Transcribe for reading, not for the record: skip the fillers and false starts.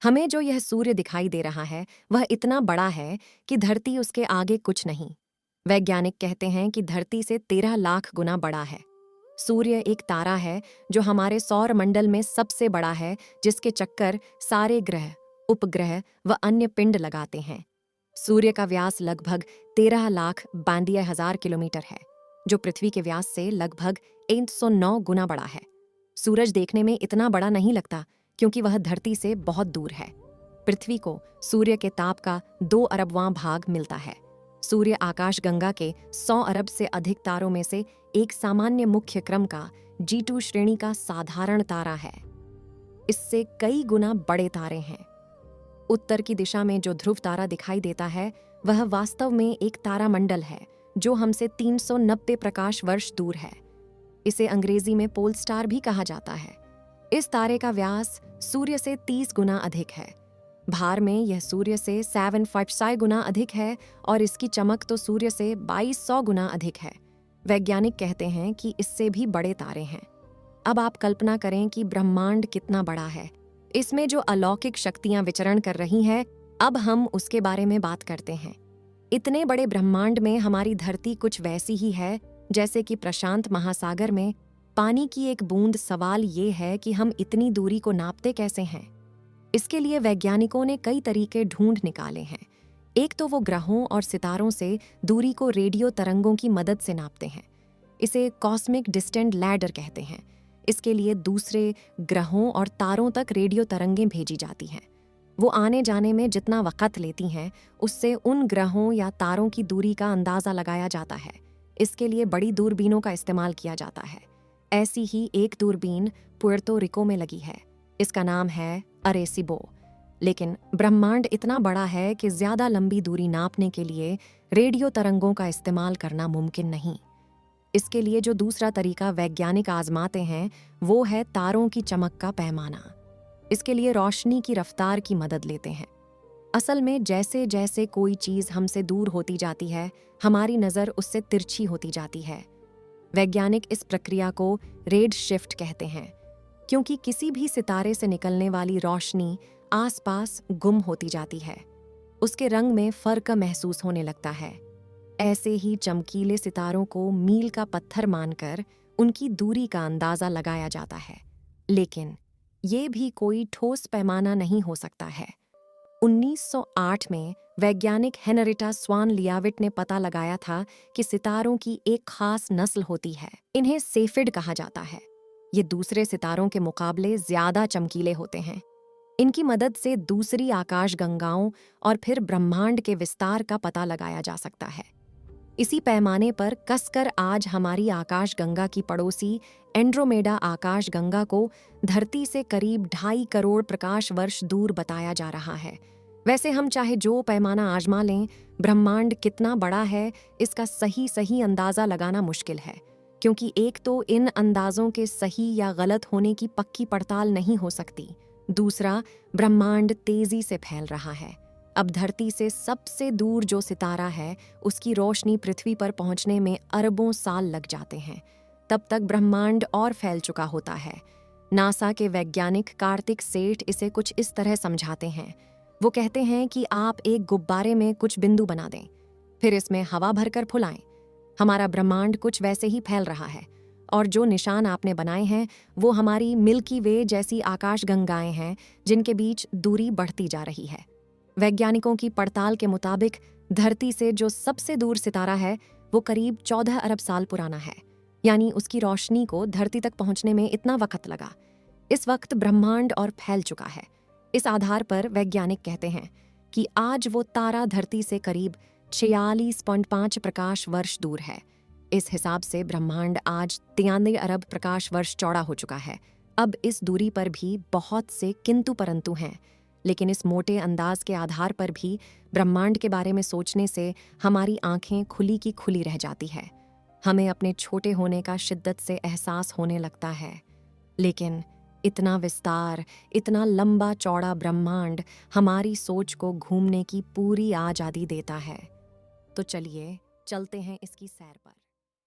हमें जो यह सूर्य दिखाई दे रहा है वह इतना बड़ा है कि धरती उसके आगे कुछ नहीं। वैज्ञानिक कहते हैं कि धरती से 13 लाख गुना बड़ा है। सूर्य एक तारा है जो हमारे सौर मंडल में सबसे बड़ा है, जिसके चक्कर सारे ग्रह, उपग्रह व अन्य पिंड लगाते हैं। सूर्य का व्यास लगभग 13,92,000 किलोमीटर है, जो पृथ्वी के व्यास से लगभग 109 गुना बड़ा है। सूरज देखने में इतना बड़ा नहीं लगता क्योंकि वह धरती से बहुत दूर है। पृथ्वी को सूर्य के ताप का 2 अरबवां भाग मिलता है। सूर्य आकाशगंगा के 100 अरब से अधिक तारों में से एक सामान्य मुख्य क्रम का G2 श्रेणी का साधारण तारा है। इससे कई गुना बड़े तारे हैं। उत्तर की दिशा में जो ध्रुव तारा दिखाई देता है वह वास्तव में एक तारामंडल है जो हमसे 390 प्रकाश वर्ष दूर है। इसे अंग्रेजी में पोल स्टार भी कहा जाता है। इस तारे का व्यास सूर्य से 30 गुना अधिक है। भार में यह सूर्य से 756 गुना अधिक है और इसकी चमक तो सूर्य से 2200 गुना अधिक है। वैज्ञानिक कहते हैं कि इससे भी बड़े तारे हैं। अब आप कल्पना करें कि ब्रह्मांड कितना बड़ा है। इसमें जो अलौकिक शक्तियां विचरण कर रही हैं, अब हम उसके बारे में बात करते हैं। इतने बड़े ब्रह्मांड में हमारी धरती कुछ वैसी ही है जैसे कि प्रशांत महासागर में पानी की एक बूंद। सवाल ये है कि हम इतनी दूरी को नापते कैसे हैं? इसके लिए वैज्ञानिकों ने कई तरीके ढूंढ निकाले हैं। एक तो वो ग्रहों और सितारों से दूरी को रेडियो तरंगों की मदद से नापते हैं। इसे कॉस्मिक डिस्टेंस लैडर कहते हैं। इसके लिए दूसरे ग्रहों और तारों तक रेडियो तरंगें भेजी जाती हैं। वो आने जाने में जितना वक़्त लेती हैं, उससे उन ग्रहों या तारों की दूरी का अंदाज़ा लगाया जाता है। इसके लिए बड़ी दूरबीनों का इस्तेमाल किया जाता है। ऐसी ही एक दूरबीन पुएर्तो रिको में लगी है। इसका नाम है अरेसिबो। लेकिन ब्रह्मांड इतना बड़ा है कि ज़्यादा लंबी दूरी नापने के लिए रेडियो तरंगों का इस्तेमाल करना मुमकिन नहीं। इसके लिए जो दूसरा तरीका वैज्ञानिक आजमाते हैं वो है तारों की चमक का पैमाना। इसके लिए रोशनी की रफ्तार की मदद लेते हैं। असल में जैसे जैसे कोई चीज़ हमसे दूर होती जाती है, हमारी नज़र उससे तिरछी होती जाती है। वैज्ञानिक इस प्रक्रिया को रेड शिफ्ट कहते हैं, क्योंकि किसी भी सितारे से निकलने वाली रोशनी आसपास गुम होती जाती है। उसके रंग में फर्क महसूस होने लगता है। ऐसे ही चमकीले सितारों को मील का पत्थर मानकर उनकी दूरी का अंदाज़ा लगाया जाता है। लेकिन ये भी कोई ठोस पैमाना नहीं हो सकता है। 1908 में वैज्ञानिक हेनरिटा स्वान लियाविट ने पता लगाया था कि सितारों की एक खास नस्ल होती है। इन्हें सेफिड कहा जाता है। ये दूसरे सितारों के मुकाबले ज़्यादा चमकीले होते हैं। इनकी मदद से दूसरी आकाशगंगाओं और फिर ब्रह्मांड के विस्तार का पता लगाया जा सकता है। इसी पैमाने पर कसकर आज हमारी आकाशगंगा की पड़ोसी एंड्रोमेडा आकाशगंगा को धरती से करीब 2.5 करोड़ प्रकाश वर्ष दूर बताया जा रहा है। वैसे हम चाहे जो पैमाना आजमा लें, ब्रह्मांड कितना बड़ा है इसका सही अंदाज़ा लगाना मुश्किल है, क्योंकि एक तो इन अंदाज़ों के सही या गलत होने की पक्की पड़ताल नहीं हो सकती। दूसरा, ब्रह्मांड तेज़ी से फैल रहा है। अब धरती से सबसे दूर जो सितारा है उसकी रोशनी पृथ्वी पर पहुंचने में अरबों साल लग जाते हैं। तब तक ब्रह्मांड और फैल चुका होता है। नासा के वैज्ञानिक कार्तिक सेठ इसे कुछ इस तरह समझाते हैं। वो कहते हैं कि आप एक गुब्बारे में कुछ बिंदु बना दें, फिर इसमें हवा भरकर फुलाएं। हमारा ब्रह्मांड कुछ वैसे ही फैल रहा है, और जो निशान आपने बनाए हैं वो हमारी मिल्की वे जैसी आकाशगंगाएं हैं जिनके बीच दूरी बढ़ती जा रही है। वैज्ञानिकों की पड़ताल के मुताबिक धरती से जो सबसे दूर सितारा है वो करीब 14 अरब साल पुराना है, यानी उसकी रोशनी को धरती तक पहुंचने में इतना वक्त लगा। इस वक्त ब्रह्मांड और फैल चुका है। इस आधार पर वैज्ञानिक कहते हैं कि आज वो तारा धरती से करीब 46.5 प्रकाश वर्ष दूर है। इस हिसाब से ब्रह्मांड आज 93 अरब प्रकाश वर्ष चौड़ा हो चुका है। अब इस दूरी पर भी बहुत से किंतु परंतु हैं, लेकिन इस मोटे अंदाज के आधार पर भी ब्रह्मांड के बारे में सोचने से हमारी आंखें खुली की खुली रह जाती है। हमें अपने छोटे होने का शिद्दत से एहसास होने लगता है। लेकिन इतना विस्तार, इतना लंबा चौड़ा ब्रह्मांड हमारी सोच को घूमने की पूरी आज़ादी देता है। तो चलिए चलते हैं इसकी सैर पर।